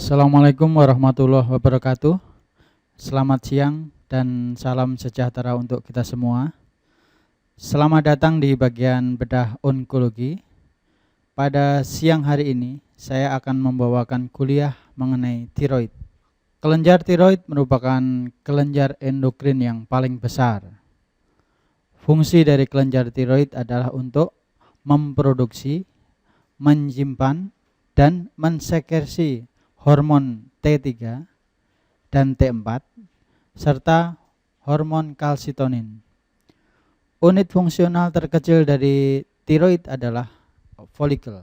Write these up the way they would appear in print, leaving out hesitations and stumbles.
Assalamualaikum warahmatullahi wabarakatuh. Selamat siang dan salam sejahtera untuk kita semua. Selamat datang di bagian bedah onkologi. Pada siang hari ini, saya akan membawakan kuliah mengenai tiroid. Kelenjar tiroid merupakan kelenjar endokrin yang paling besar. Fungsi dari kelenjar tiroid adalah untuk memproduksi, menyimpan, dan mensekresi hormon T3 dan T4 serta hormon kalsitonin. Unit fungsional terkecil dari tiroid adalah folikel.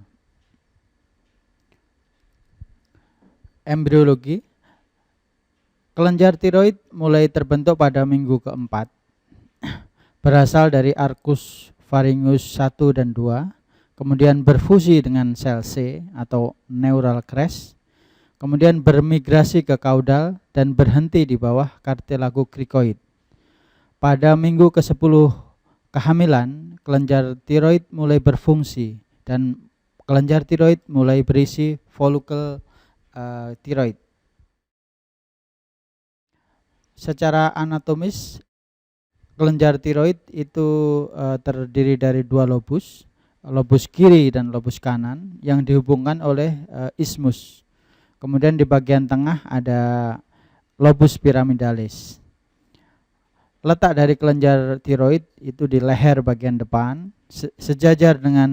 Embriologi. Kelenjar tiroid mulai terbentuk pada minggu keempat. Berasal dari arcus pharyngeus 1 dan 2, kemudian berfusi dengan sel C atau neural crest, kemudian bermigrasi ke kaudal dan berhenti di bawah kartilago krikoid. Pada minggu ke-10 kehamilan, kelenjar tiroid mulai berfungsi dan kelenjar tiroid mulai berisi folikel tiroid. Secara anatomis, kelenjar tiroid itu terdiri dari dua lobus kiri dan lobus kanan yang dihubungkan oleh isthmus. Kemudian di bagian tengah ada lobus piramidalis. Letak dari kelenjar tiroid itu di leher bagian depan, sejajar dengan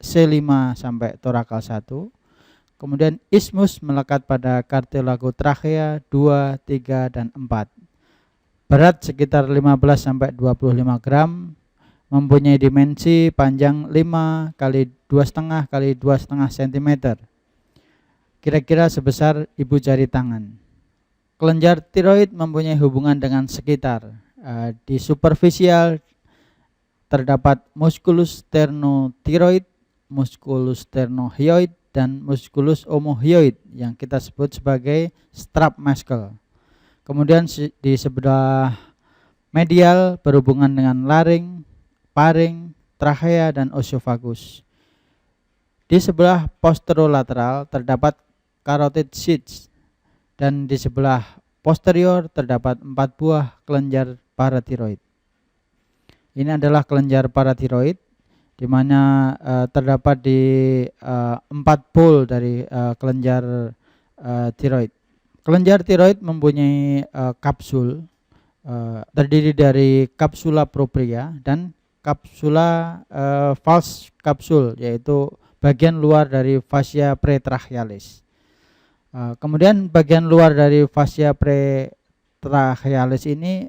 C5 sampai torakal 1. Kemudian isthmus melekat pada kartilago trachea 2, 3, dan 4. Berat sekitar 15 sampai 25 gram, mempunyai dimensi panjang 5 kali 2,5 kali 2,5 cm. Kira-kira sebesar ibu jari tangan. Kelenjar tiroid mempunyai hubungan dengan sekitar. Di superficial terdapat musculus sternothyroid, musculus sternohyoid, dan musculus omohyoid yang kita sebut sebagai strap muscle. Kemudian di sebelah medial berhubungan dengan laring, paring, trachea, dan oesophagus. Di sebelah posterolateral terdapat carotid sheath, dan di sebelah posterior terdapat 4 buah kelenjar paratiroid. Ini adalah kelenjar paratiroid, di mana terdapat di 4 pol dari kelenjar tiroid. Kelenjar tiroid mempunyai kapsul, terdiri dari kapsula propria dan kapsula false kapsul, yaitu bagian luar dari fascia pretrachialis. Kemudian bagian luar dari fascia pretrachialis ini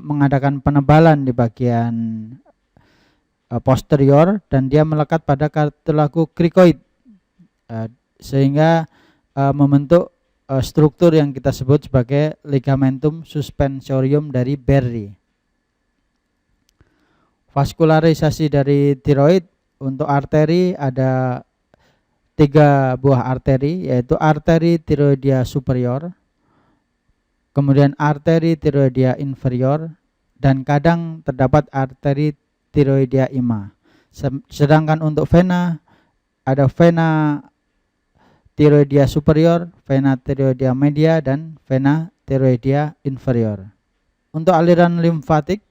mengadakan penebalan di bagian posterior dan dia melekat pada kartilago krikoid, sehingga membentuk struktur yang kita sebut sebagai ligamentum suspensorium dari Berry. Vaskularisasi dari tiroid. Untuk arteri ada 3 buah arteri, yaitu arteri tiroidia superior, kemudian arteri tiroidia inferior, dan kadang terdapat arteri tiroidia ima. Sedangkan untuk vena ada vena tiroidia superior, vena tiroidia media, dan vena tiroidia inferior. Untuk aliran limfatik,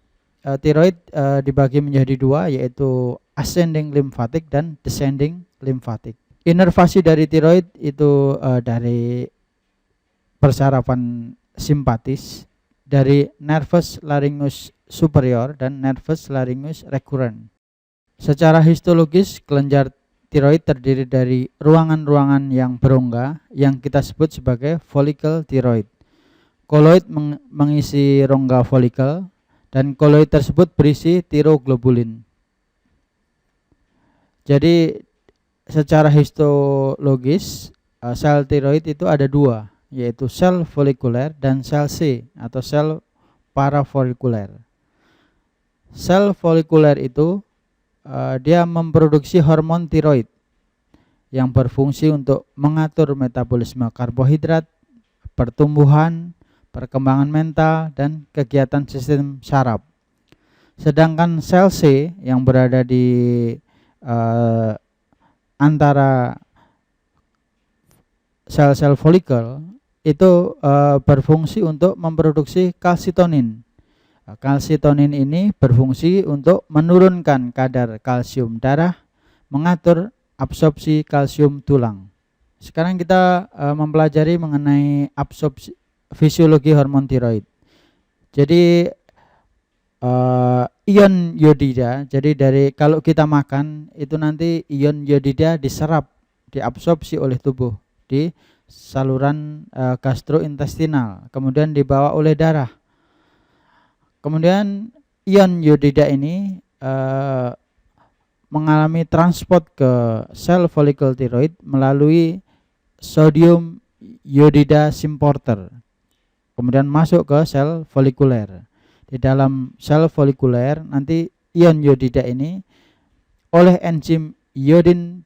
tiroid dibagi menjadi 2, yaitu ascending limfatik dan descending limfatik. Inervasi dari tiroid itu dari persarapan simpatis dari nervus laryngeus superior dan nervus laryngeus recurrent. Secara histologis, kelenjar tiroid terdiri dari ruangan-ruangan yang berongga yang kita sebut sebagai folikel tiroid. Koloid mengisi rongga folikel dan koloid tersebut berisi tiroglobulin. Jadi secara histologis sel tiroid itu ada 2, yaitu sel folikuler dan sel C atau sel parafolikuler. Sel folikuler itu dia memproduksi hormon tiroid yang berfungsi untuk mengatur metabolisme karbohidrat, pertumbuhan, perkembangan mental, dan kegiatan sistem saraf. Sedangkan sel C yang berada di antara sel-sel folikel itu berfungsi untuk memproduksi kalsitonin. Kalsitonin ini berfungsi untuk menurunkan kadar kalsium darah, mengatur absorpsi kalsium tulang. Sekarang kita mempelajari mengenai absorpsi fisiologi hormon tiroid. Jadi ion iodida, jadi dari kalau kita makan itu nanti ion iodida diserap, diabsorpsi oleh tubuh di saluran gastrointestinal, kemudian dibawa oleh darah. Kemudian ion iodida ini mengalami transport ke sel folikel tiroid melalui sodium iodida symporter, kemudian masuk ke sel folikuler. Di dalam sel folikuler nanti ion iodida ini oleh enzim iodin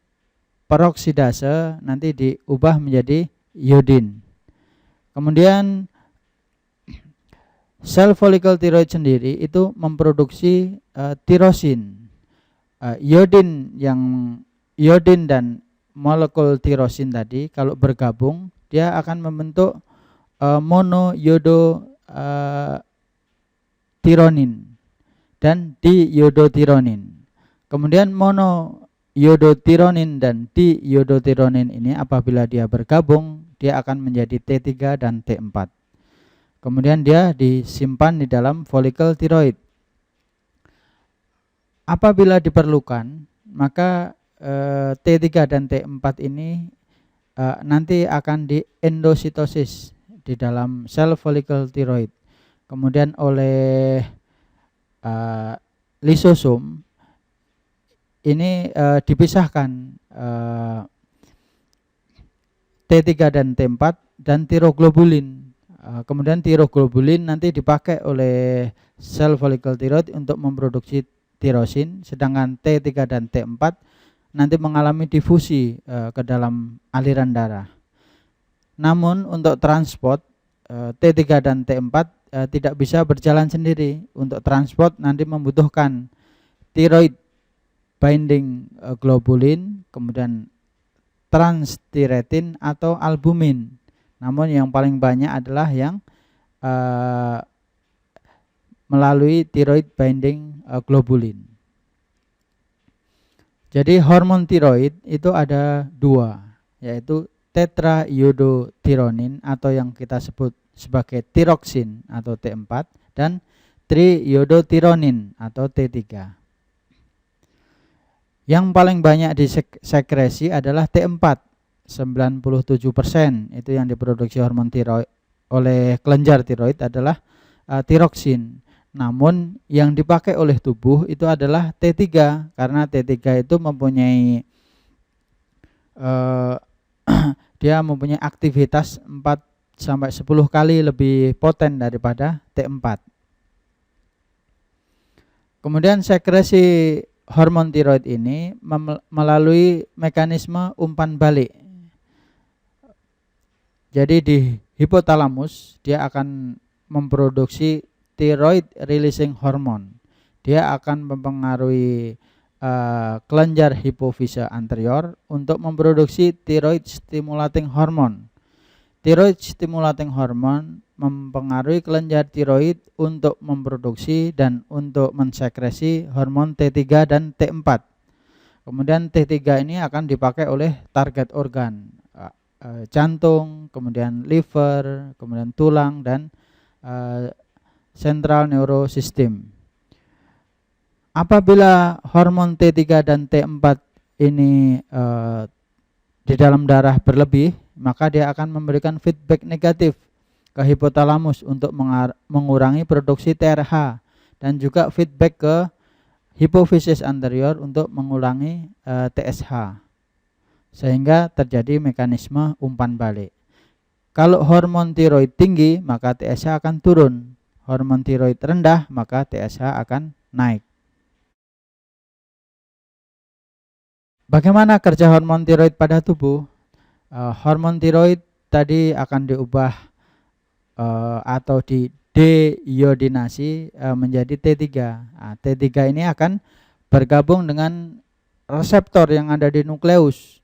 peroksidase nanti diubah menjadi iodin. Kemudian sel folikel tiroid sendiri itu memproduksi tirosin. Iodin dan molekul tirosin tadi kalau bergabung dia akan membentuk monoiodotironin dan diiodotironin. Kemudian monoiodotironin dan diiodotironin ini apabila dia bergabung dia akan menjadi T3 dan T4. Kemudian dia disimpan di dalam folikel tiroid. Apabila diperlukan, maka T3 dan T4 ini nanti akan diendositosis di dalam sel folikel tiroid. Kemudian oleh lisosom ini dipisahkan T3 dan T4 dan tiroglobulin. Kemudian tiroglobulin nanti dipakai oleh sel folikel tiroid untuk memproduksi tirosin, sedangkan T3 dan T4 nanti mengalami difusi ke dalam aliran darah. Namun untuk transport T3 dan T4 tidak bisa berjalan sendiri. Untuk transport nanti membutuhkan tiroid binding globulin, kemudian transtiretin atau albumin. Namun yang paling banyak adalah yang melalui tiroid binding globulin. Jadi hormon tiroid itu ada dua, yaitu tetraiodothironin atau yang kita sebut sebagai tiroksin atau T4 dan triiodothironin atau T3. Yang paling banyak disekresi adalah T4. 97% itu yang diproduksi hormon tiroid oleh kelenjar tiroid adalah tiroksin. Namun yang dipakai oleh tubuh itu adalah T3 karena T3 itu mempunyai dia mempunyai aktivitas 4-10 kali lebih poten daripada T4. Kemudian sekresi hormon tiroid ini melalui mekanisme umpan balik. Jadi di hipotalamus dia akan memproduksi thyroid releasing hormone. Dia akan mempengaruhi kelenjar hipofise anterior untuk memproduksi thyroid stimulating hormone. Thyroid stimulating hormone mempengaruhi kelenjar tiroid untuk memproduksi dan untuk mensekresi hormon T3 dan T4. Kemudian T3 ini akan dipakai oleh target organ, jantung, kemudian liver, kemudian tulang dan central nervous system. Apabila hormon T3 dan T4 ini di dalam darah berlebih, maka dia akan memberikan feedback negatif ke hipotalamus untuk mengurangi produksi TRH dan juga feedback ke hipofisis anterior untuk mengurangi TSH. Sehingga terjadi mekanisme umpan balik. Kalau hormon tiroid tinggi, maka TSH akan turun. Hormon tiroid rendah, maka TSH akan naik. Bagaimana kerja hormon tiroid pada tubuh? Hormon tiroid tadi akan diubah atau di deiodinasi menjadi T3. T3 ini akan bergabung dengan reseptor yang ada di nukleus.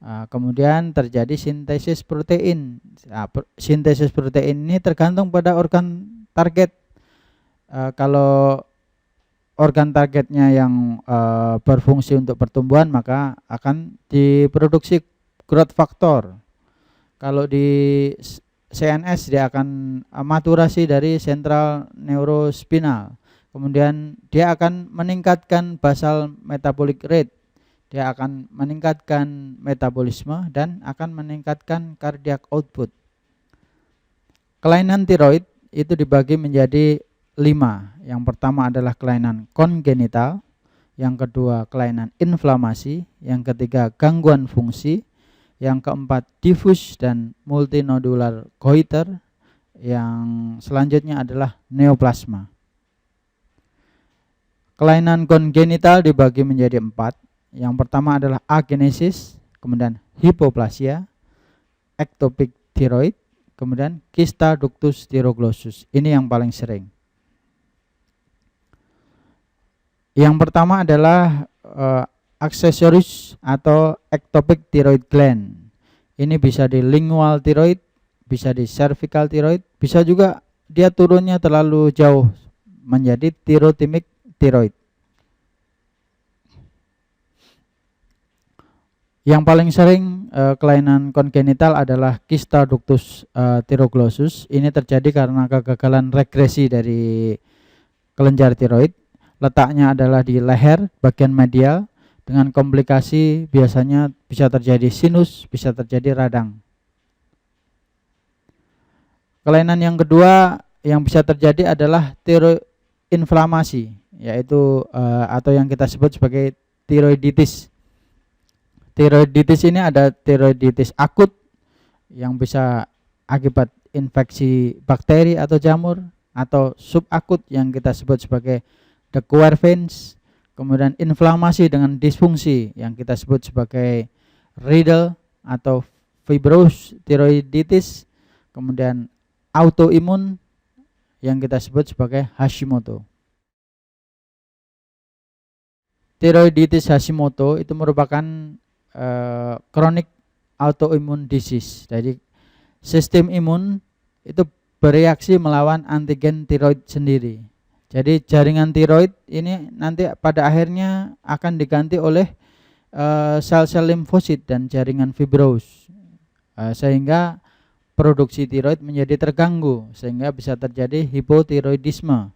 Kemudian terjadi sintesis protein. Sintesis protein ini tergantung pada organ target. Kalau organ targetnya yang berfungsi untuk pertumbuhan, maka akan diproduksi growth factor. Kalau di CNS dia akan maturasi dari sentral neurospinal. Kemudian dia akan meningkatkan basal metabolic rate. Dia akan meningkatkan metabolisme dan akan meningkatkan cardiac output. Kelainan tiroid itu dibagi menjadi 5. Yang pertama adalah kelainan kongenital, yang kedua kelainan inflamasi, yang ketiga gangguan fungsi, yang keempat diffuse dan multinodular goiter, yang selanjutnya adalah neoplasma. Kelainan kongenital dibagi menjadi 4. Yang pertama adalah agenesis, kemudian hipoplasia, ectopic thyroid, kemudian kista ductus thyroglossus. Ini yang paling sering. Yang pertama adalah aksesoris atau ectopic thyroid gland. Ini bisa di lingual thyroid, bisa di cervical thyroid, bisa juga dia turunnya terlalu jauh menjadi thyrotymic thyroid. Yang paling sering kelainan kongenital adalah kista ductus thyroglossus. Ini terjadi karena kegagalan regresi dari kelenjar tiroid. Letaknya adalah di leher bagian medial, dengan komplikasi biasanya bisa terjadi sinus, bisa terjadi radang. Kelainan yang kedua yang bisa terjadi adalah tiroinflamasi, yaitu atau yang kita sebut sebagai tiroiditis. Tiroiditis ini ada tiroiditis akut yang bisa akibat infeksi bakteri atau jamur, atau subakut yang kita sebut sebagai the Quervains. Kemudian inflamasi dengan disfungsi yang kita sebut sebagai Riedel atau fibrous tiroiditis. Kemudian autoimun yang kita sebut sebagai Hashimoto. Tiroiditis Hashimoto itu merupakan chronic autoimmune disease. Jadi sistem imun itu bereaksi melawan antigen tiroid sendiri. Jadi jaringan tiroid ini nanti pada akhirnya akan diganti oleh sel-sel limfosit dan jaringan fibros, sehingga produksi tiroid menjadi terganggu, sehingga bisa terjadi hipotiroidisme.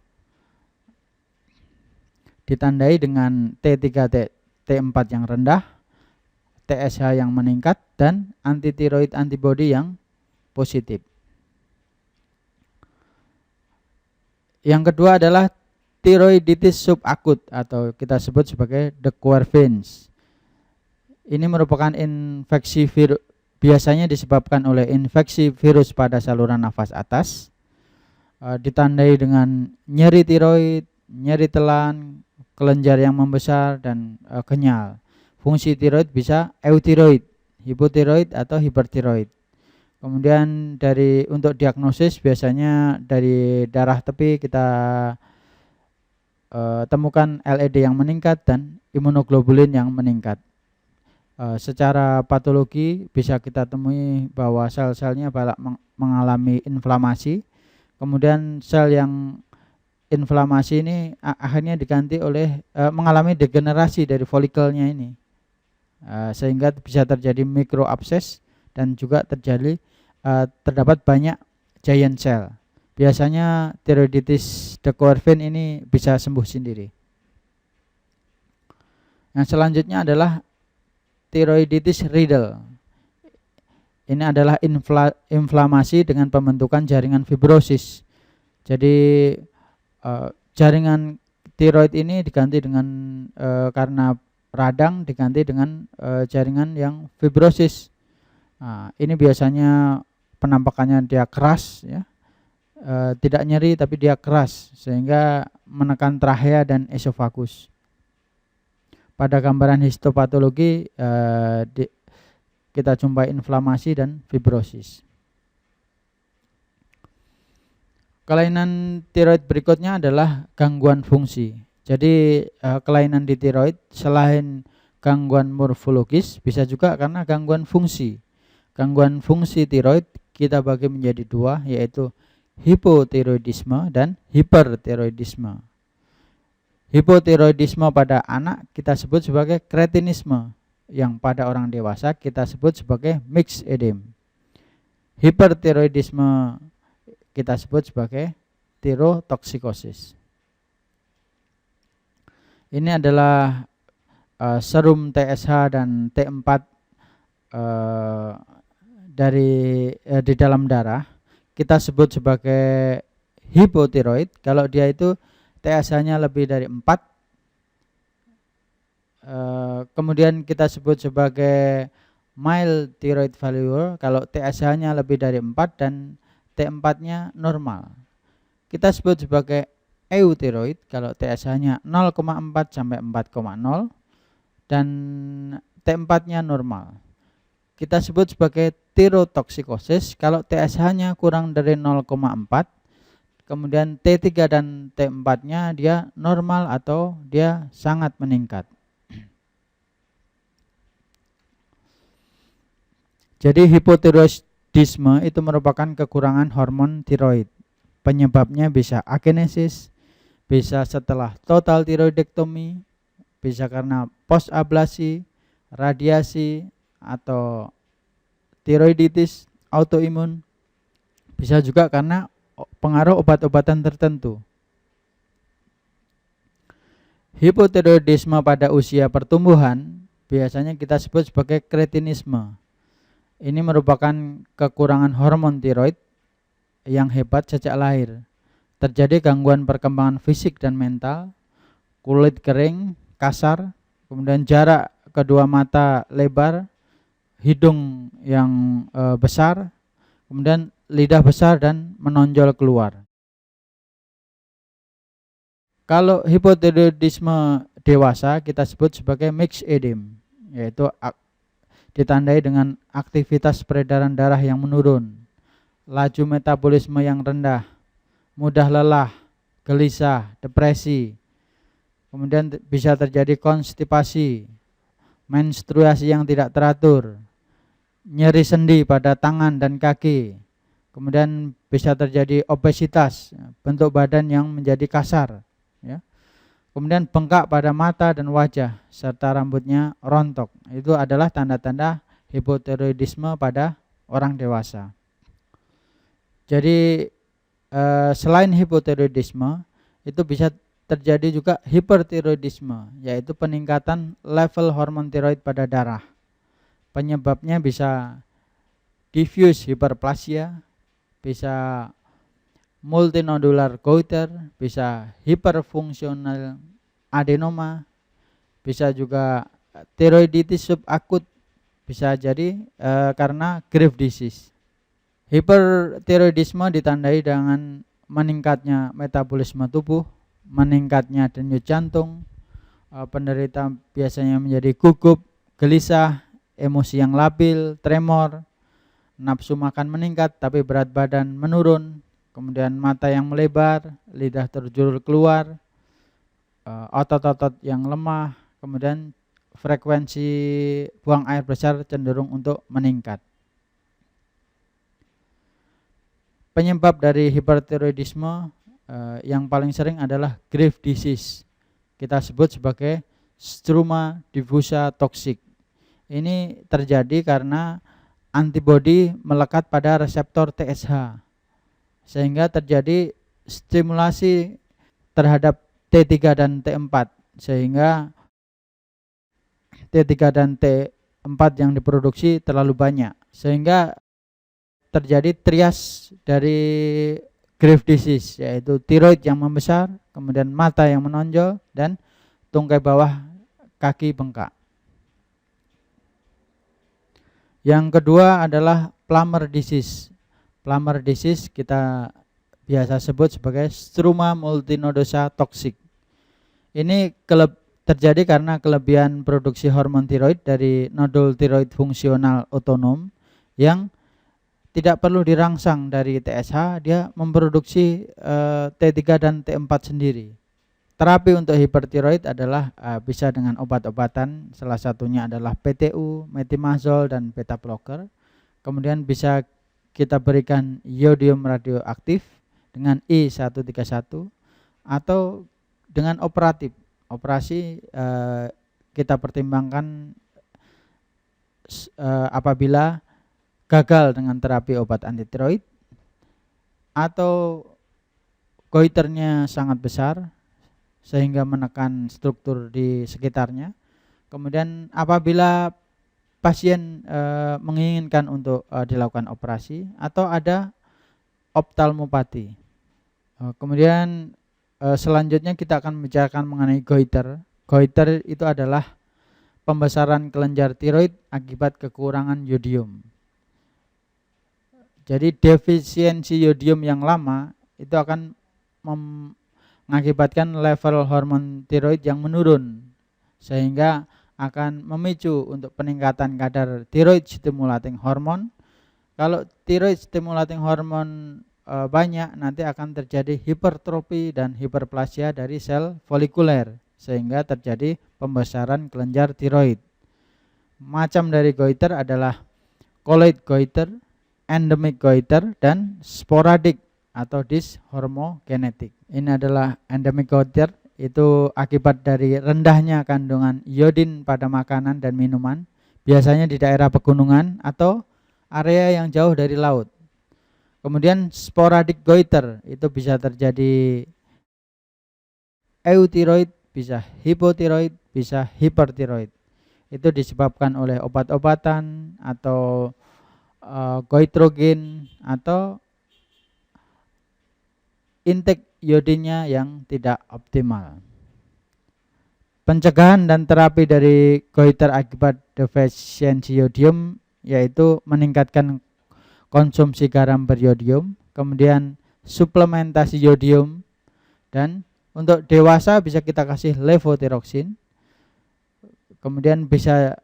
Ditandai dengan T3 T4 yang rendah, TSH yang meningkat, dan antitiroid antibody yang positif. Yang kedua adalah tiroiditis subakut atau kita sebut sebagai the Quervains. Ini merupakan infeksi virus, biasanya disebabkan oleh infeksi virus pada saluran nafas atas, ditandai dengan nyeri tiroid, nyeri telan, kelenjar yang membesar, dan kenyal. Fungsi tiroid bisa euthyroid, hipotiroid, atau hipertiroid. Kemudian untuk diagnosis biasanya dari darah tepi kita temukan LED yang meningkat dan imunoglobulin yang meningkat. Secara patologi bisa kita temui bahwa sel-selnya mengalami inflamasi. Kemudian sel yang inflamasi ini akhirnya diganti oleh mengalami degenerasi dari folikelnya ini, sehingga bisa terjadi mikroabses dan juga terdapat banyak giant cell. Biasanya tiroiditis de Quervain ini bisa sembuh sendiri. Yang selanjutnya adalah tiroiditis Riedel. Ini adalah inflamasi dengan pembentukan jaringan fibrosis. Jadi jaringan tiroid ini diganti dengan karena radang diganti dengan jaringan yang fibrosis. Ini biasanya penampakannya dia keras, ya, tidak nyeri tapi dia keras sehingga menekan trachea dan esofagus. Pada gambaran histopatologi kita jumpai inflamasi dan fibrosis. Kelainan tiroid berikutnya adalah gangguan fungsi. Jadi kelainan di tiroid selain gangguan morfologis, bisa juga karena gangguan fungsi. Gangguan fungsi tiroid kita bagi menjadi dua, yaitu hipotiroidisme dan hipertiroidisme. Hipotiroidisme pada anak kita sebut sebagai kretinisme, yang pada orang dewasa kita sebut sebagai mixed edema. Hipertiroidisme kita sebut sebagai tirotoksikosis. Ini adalah serum TSH dan T4 di dalam darah. Kita sebut sebagai hipotiroid kalau dia itu TSH-nya lebih dari 4. Kemudian kita sebut sebagai mild thyroid failure kalau TSH-nya lebih dari 4 dan T4-nya normal. Kita sebut sebagai euthyroid kalau TSH-nya 0,4 sampai 4,0 dan T4-nya normal. Kita sebut sebagai tirotoksikosis kalau TSH-nya kurang dari 0,4, kemudian T3 dan T4-nya dia normal atau dia sangat meningkat. Jadi hipotiroidisme itu merupakan kekurangan hormon tiroid. Penyebabnya bisa agenesis, bisa setelah total tiroidektomi, bisa karena post ablasi, radiasi, atau tiroiditis autoimun, bisa juga karena pengaruh obat-obatan tertentu. Hipotiroidisme pada usia pertumbuhan biasanya kita sebut sebagai kretinisme. Ini merupakan kekurangan hormon tiroid yang hebat sejak lahir. Terjadi gangguan perkembangan fisik dan mental, kulit kering, kasar, kemudian jarak kedua mata lebar, hidung yang besar, kemudian lidah besar dan menonjol keluar. Kalau hipotiroidisme dewasa kita sebut sebagai mixed edema, yaitu ditandai dengan aktivitas peredaran darah yang menurun, laju metabolisme yang rendah, mudah lelah, gelisah, depresi, kemudian bisa terjadi konstipasi, menstruasi yang tidak teratur, nyeri sendi pada tangan dan kaki, kemudian bisa terjadi obesitas, bentuk badan yang menjadi kasar, ya. Kemudian bengkak pada mata dan wajah serta rambutnya rontok. Itu adalah tanda-tanda hipotiroidisme pada orang dewasa. Jadi selain hipotiroidisme itu bisa terjadi juga hipertiroidisme, yaitu peningkatan level hormon tiroid pada darah. Penyebabnya bisa diffuse hiperplasia, bisa multinodular goiter, bisa hiperfungsional adenoma, bisa juga tiroiditis subakut, bisa jadi karena Graves' disease. Hipertiroidisme ditandai dengan meningkatnya metabolisme tubuh, meningkatnya denyut jantung, penderita biasanya menjadi gugup, gelisah, emosi yang labil, tremor, nafsu makan meningkat tapi berat badan menurun, kemudian mata yang melebar, lidah terjulur keluar, otot-otot yang lemah, kemudian frekuensi buang air besar cenderung untuk meningkat. Penyebab dari hipertiroidisme yang paling sering adalah Graves' disease. Kita sebut sebagai struma diffusa toxic. Ini terjadi karena antibodi melekat pada reseptor TSH, sehingga terjadi stimulasi terhadap T3 dan T4, sehingga T3 dan T4 yang diproduksi terlalu banyak, sehingga terjadi trias dari Graves' disease, yaitu tiroid yang membesar, kemudian mata yang menonjol, dan tungkai bawah kaki bengkak. Yang kedua adalah Plummer disease. Plummer disease kita biasa sebut sebagai struma multinodosa toxic. Ini terjadi karena kelebihan produksi hormon tiroid dari nodul tiroid fungsional otonom yang tidak perlu dirangsang dari TSH, dia memproduksi T3 dan T4 sendiri Terapi untuk hipertiroid adalah bisa dengan obat-obatan, salah satunya adalah PTU, metimazol, dan beta blocker. Kemudian bisa kita berikan iodium radioaktif dengan I131 atau dengan operasi kita pertimbangkan apabila gagal dengan terapi obat antitiroid atau goiternya sangat besar sehingga menekan struktur di sekitarnya. Kemudian apabila pasien menginginkan untuk dilakukan operasi atau ada oftalmopati. Kemudian selanjutnya kita akan membicarakan mengenai goiter. Goiter itu adalah pembesaran kelenjar tiroid akibat kekurangan yodium. Jadi defisiensi yodium yang lama itu akan mengakibatkan level hormon tiroid yang menurun, sehingga akan memicu untuk peningkatan kadar thyroid stimulating hormone. Kalau thyroid stimulating hormone banyak, nanti akan terjadi hipertrofi dan hiperplasia dari sel folikuler, sehingga terjadi pembesaran kelenjar tiroid. Macam dari goiter adalah colloid goiter, endemic goiter, dan sporadic atau dyshormogenetic. Ini adalah endemic goiter, itu akibat dari rendahnya kandungan iodin pada makanan dan minuman, biasanya di daerah pegunungan atau area yang jauh dari laut. Kemudian sporadic goiter itu bisa terjadi euthyroid, bisa hipotiroid, bisa hipertiroid. Itu disebabkan oleh obat-obatan atau goitrogen atau intake iodinnya yang tidak optimal. Pencegahan dan terapi dari goiter akibat defisiensi yodium yaitu meningkatkan konsumsi garam beriodium, kemudian suplementasi yodium, dan untuk dewasa bisa kita kasih levothyroxine, kemudian bisa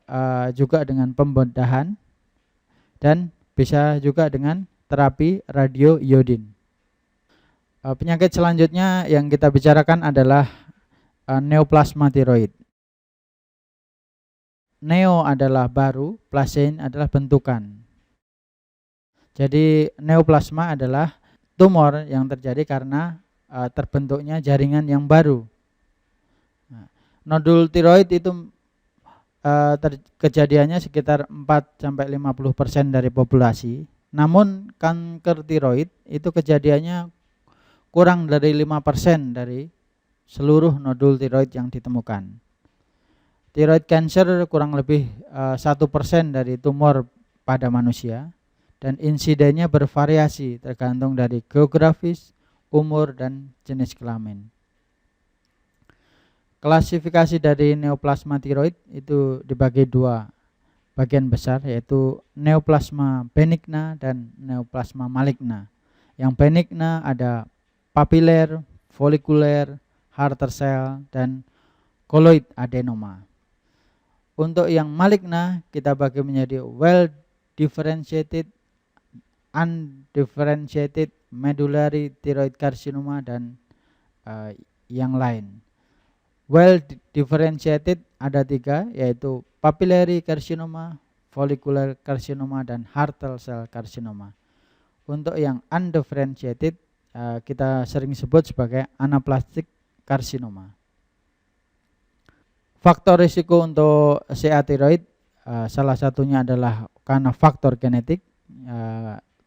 juga dengan pembedahan, dan bisa juga dengan terapi radioiodin. Penyakit selanjutnya yang kita bicarakan adalah neoplasma tiroid. Neo adalah baru, plasein adalah bentukan. Jadi neoplasma adalah tumor yang terjadi karena terbentuknya jaringan yang baru. Nodul tiroid itu kejadiannya sekitar 4-50% dari populasi. Namun kanker tiroid itu kejadiannya kurang dari 5% dari seluruh nodul tiroid yang ditemukan. Thyroid cancer kurang lebih 1% dari tumor pada manusia, dan insidennya bervariasi tergantung dari geografis, umur, dan jenis kelamin. Klasifikasi dari neoplasma tiroid itu dibagi dua bagian besar, yaitu neoplasma benigna dan neoplasma maligna. Yang benigna ada papiler, folikuler, Hurter cell, dan colloid adenoma. Untuk yang maligna kita bagi menjadi well differentiated, undifferentiated, medullary thyroid carcinoma, dan yang lain. Well differentiated ada 3, yaitu papillary carcinoma, follicular carcinoma, dan Hurter cell carcinoma. Untuk yang undifferentiated kita sering sebut sebagai anaplastic karsinoma. Faktor risiko untuk CA tiroid salah satunya adalah karena faktor genetik,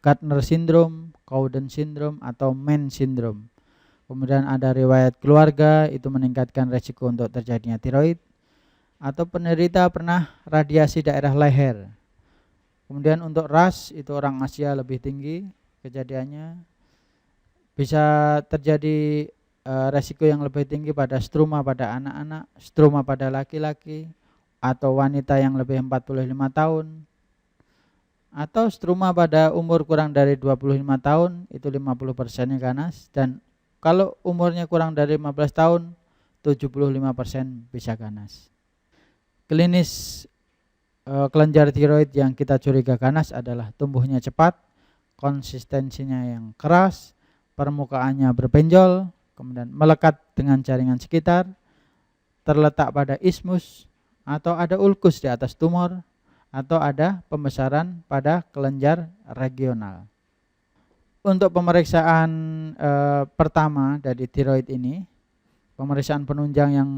Gardner syndrome, Cowden syndrome, atau Mann syndrome. Kemudian ada riwayat keluarga, itu meningkatkan risiko untuk terjadinya tiroid, atau penderita pernah radiasi daerah leher. Kemudian untuk ras, itu orang Asia lebih tinggi kejadiannya. Bisa terjadi resiko yang lebih tinggi pada struma pada anak-anak, struma pada laki-laki, atau wanita yang lebih 45 tahun, atau struma pada umur kurang dari 25 tahun, itu 50%-nya ganas, dan kalau umurnya kurang dari 15 tahun, 75% bisa ganas. Klinis kelenjar tiroid yang kita curiga ganas adalah tumbuhnya cepat, konsistensinya yang keras, permukaannya berbenjol, kemudian melekat dengan jaringan sekitar, terletak pada ismus, atau ada ulkus di atas tumor, atau ada pembesaran pada kelenjar regional. Untuk pemeriksaan pertama dari tiroid ini, pemeriksaan penunjang yang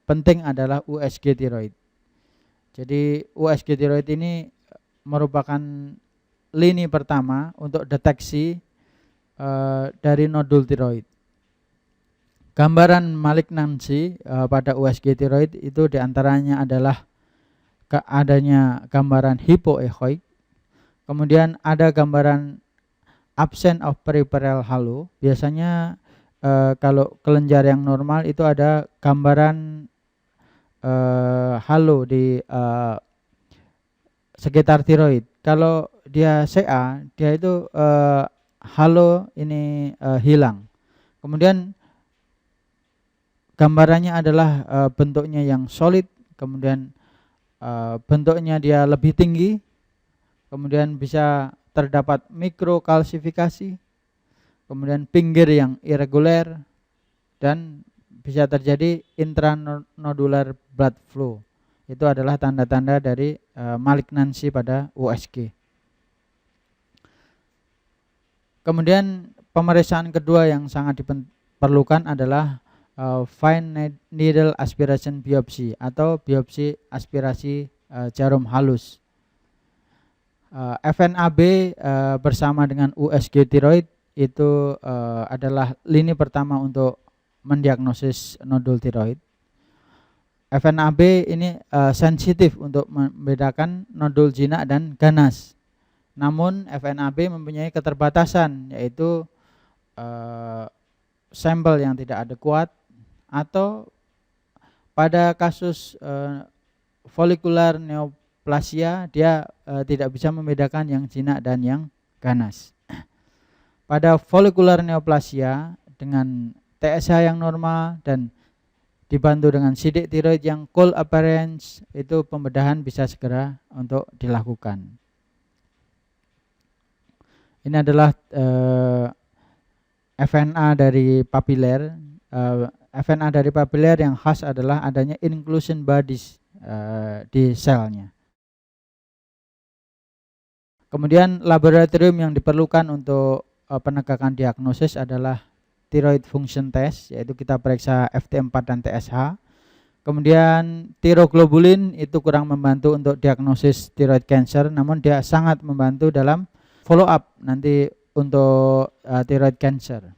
penting adalah USG tiroid. Jadi USG tiroid ini merupakan lini pertama untuk deteksi dari nodul tiroid. Gambaran malignansi pada USG tiroid itu diantaranya adalah adanya gambaran hipoechoik, kemudian ada gambaran absence of peripheral halo. Biasanya kalau kelenjar yang normal itu ada gambaran halo di sekitar tiroid. Kalau dia CA, dia itu halo ini hilang. Kemudian gambarannya adalah bentuknya yang solid, kemudian bentuknya dia lebih tinggi, kemudian bisa terdapat mikrokalsifikasi, kemudian pinggir yang irregular, dan bisa terjadi intranodular blood flow. Itu adalah tanda-tanda dari malignansi pada USG. Kemudian pemeriksaan kedua yang sangat diperlukan adalah fine needle aspiration biopsi atau biopsi aspirasi jarum halus. FNAB bersama dengan USG tiroid itu adalah lini pertama untuk mendiagnosis nodul tiroid. FNAB ini sensitif untuk membedakan nodul jinak dan ganas. Namun FNAB mempunyai keterbatasan, yaitu sampel yang tidak adekuat, atau pada kasus folikular neoplasia dia tidak bisa membedakan yang jinak dan yang ganas. Pada folikular neoplasia dengan TSH yang normal dan dibantu dengan sidik tiroid yang cold appearance, itu pembedahan bisa segera untuk dilakukan. Ini adalah FNA dari papiler. FNA dari papiler yang khas adalah adanya inclusion bodies di selnya. Kemudian laboratorium yang diperlukan untuk penegakan diagnosis adalah thyroid function test, yaitu kita periksa FT4 dan TSH. Kemudian tiroglobulin itu kurang membantu untuk diagnosis thyroid cancer, namun dia sangat membantu dalam follow up nanti untuk thyroid cancer.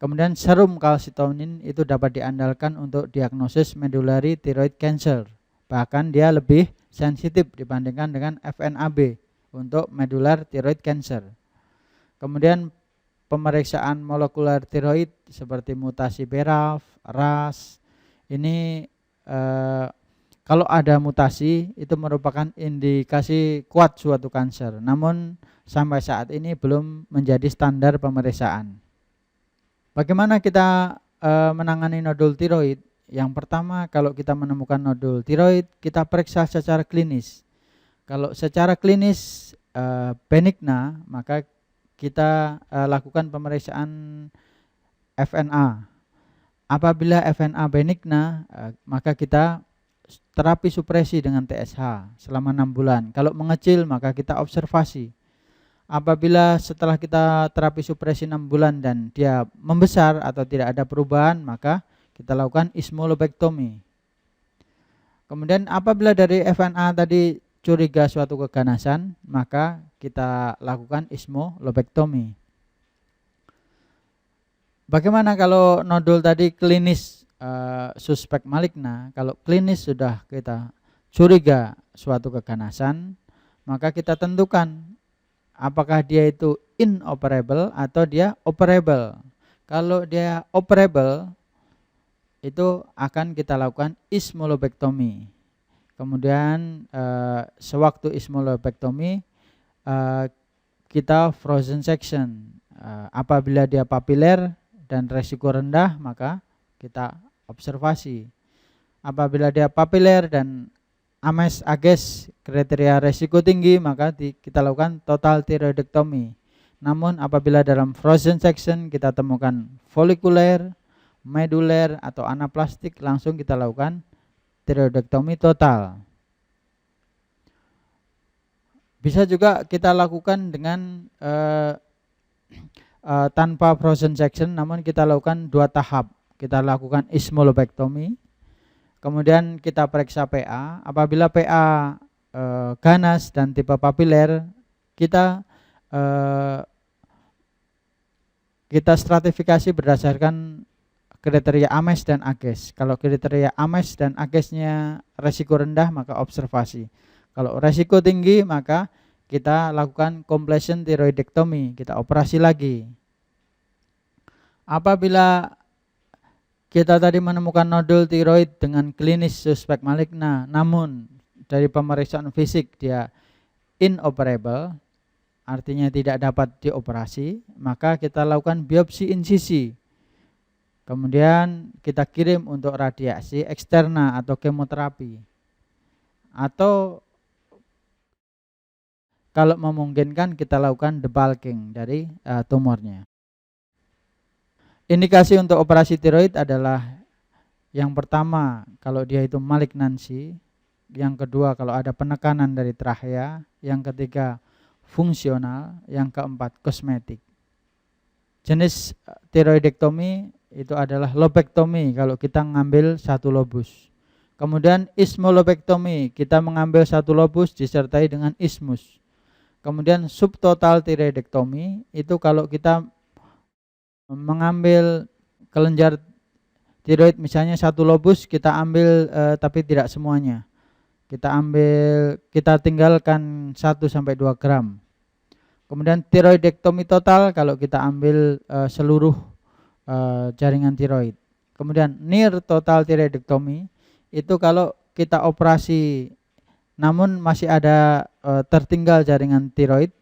Kemudian serum kalsitonin itu dapat diandalkan untuk diagnosis medullary thyroid cancer. Bahkan dia lebih sensitif dibandingkan dengan FNAB untuk medular thyroid cancer. Kemudian pemeriksaan molekuler tiroid seperti mutasi BRAF, RAS, ini kalau ada mutasi itu merupakan indikasi kuat suatu kanker. Namun sampai saat ini belum menjadi standar pemeriksaan. Bagaimana kita menangani nodul tiroid? Yang pertama, kalau kita menemukan nodul tiroid, kita periksa secara klinis. Kalau secara klinis benigna, maka kita lakukan pemeriksaan FNA. Apabila FNA benigna, maka kita terapi supresi dengan TSH selama 6 bulan. Kalau mengecil, maka kita observasi. Apabila setelah kita terapi supresi 6 bulan dan dia membesar atau tidak ada perubahan, maka kita lakukan ismolobektomi. Kemudian apabila dari FNA tadi curiga suatu keganasan, maka kita lakukan ismolobektomi. Bagaimana kalau nodul tadi klinis suspek maligna? Kalau klinis sudah kita curiga suatu keganasan, maka kita tentukan apakah dia itu inoperable atau dia operable. Kalau dia operable, itu akan kita lakukan ismolobektomi. Kemudian sewaktu ismolobektomi kita frozen section. Apabila dia papiler dan resiko rendah, maka kita observasi. Apabila dia papiler dan ages kriteria resiko tinggi, maka kita lakukan total thyroidectomy. Namun apabila dalam frozen section kita temukan folikuler, meduler atau anaplastik, langsung kita lakukan tiroidektomi total. Bisa juga kita lakukan dengan tanpa frozen section, namun kita lakukan 2 tahap. Kita lakukan ismolobektomi, kemudian kita periksa PA. Apabila PA ganas dan tipe papiler, kita stratifikasi berdasarkan kriteria Ames dan Ages. Kalau kriteria Ames dan Agesnya resiko rendah, maka observasi. Kalau resiko tinggi, maka kita lakukan completion tiroidektomi, kita operasi lagi. Apabila kita tadi menemukan nodul tiroid dengan klinis suspek maligna, namun dari pemeriksaan fisik dia inoperable, artinya tidak dapat dioperasi, maka kita lakukan biopsi insisi. Kemudian kita kirim untuk radiasi eksterna atau kemoterapi. Atau kalau memungkinkan kita lakukan debulking dari tumornya. Indikasi untuk operasi tiroid adalah yang pertama kalau dia itu malignansi, yang kedua kalau ada penekanan dari trachea, yang ketiga fungsional, yang keempat kosmetik. Jenis tiroidektomi itu adalah lobektomi kalau kita mengambil 1 lobus. Kemudian ismolobektomi, kita mengambil 1 lobus disertai dengan ismus. Kemudian subtotal tiroidektomi itu kalau kita mengambil kelenjar tiroid misalnya 1 lobus, kita ambil tapi tidak semuanya. Kita tinggalkan 1-2 gram. Kemudian tiroidektomi total kalau kita ambil seluruh jaringan tiroid. Kemudian near total tiroidektomi itu kalau kita operasi namun masih ada tertinggal jaringan tiroid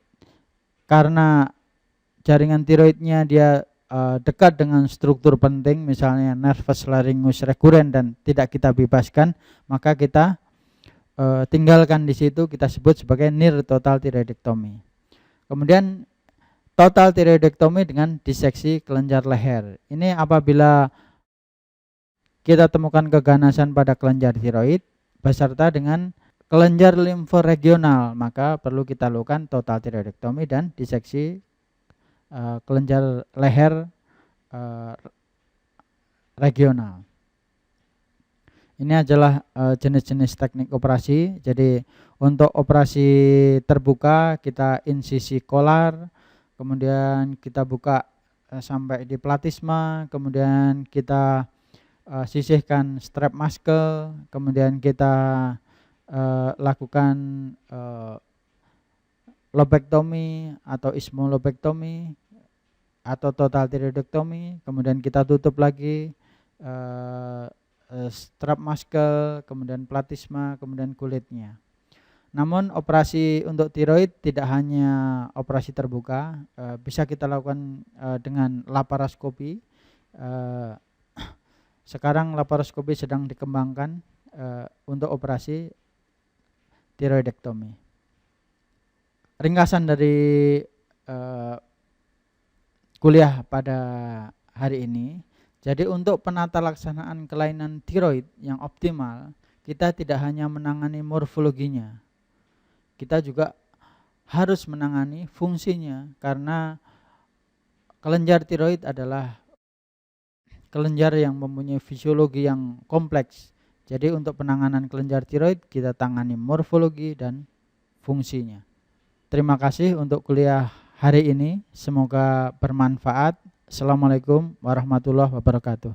karena jaringan tiroidnya dia dekat dengan struktur penting, misalnya nervus laryngeus recurrens dan tidak kita bebaskan, maka kita tinggalkan di situ, kita sebut sebagai near total tiroidektomi. Kemudian total tiroidektomi dengan diseksi kelenjar leher. Ini apabila kita temukan keganasan pada kelenjar tiroid beserta dengan kelenjar limforegional, maka perlu kita lakukan total tiroidektomi dan diseksi kelenjar leher regional. Ini adalah jenis-jenis teknik operasi. Jadi untuk operasi terbuka kita insisi kolar, kemudian kita buka sampai di platisma, kemudian kita sisihkan strap muscle, kemudian kita lakukan lobektomi atau ismolobektomi atau total tiroidektomi, kemudian kita tutup lagi strap muscle, kemudian platisma, kemudian kulitnya. Namun operasi untuk tiroid tidak hanya operasi terbuka, bisa kita lakukan dengan laparoskopi. Sekarang laparoskopi sedang dikembangkan untuk operasi tiroidektomi. Ringkasan dari kuliah pada hari ini. Jadi untuk penata laksanaan kelainan tiroid yang optimal, kita tidak hanya menangani morfologinya, kita juga harus menangani fungsinya, karena kelenjar tiroid adalah kelenjar yang mempunyai fisiologi yang kompleks. Jadi untuk penanganan kelenjar tiroid kita tangani morfologi dan fungsinya. Terima kasih untuk kuliah hari ini, semoga bermanfaat. Assalamualaikum warahmatullahi wabarakatuh.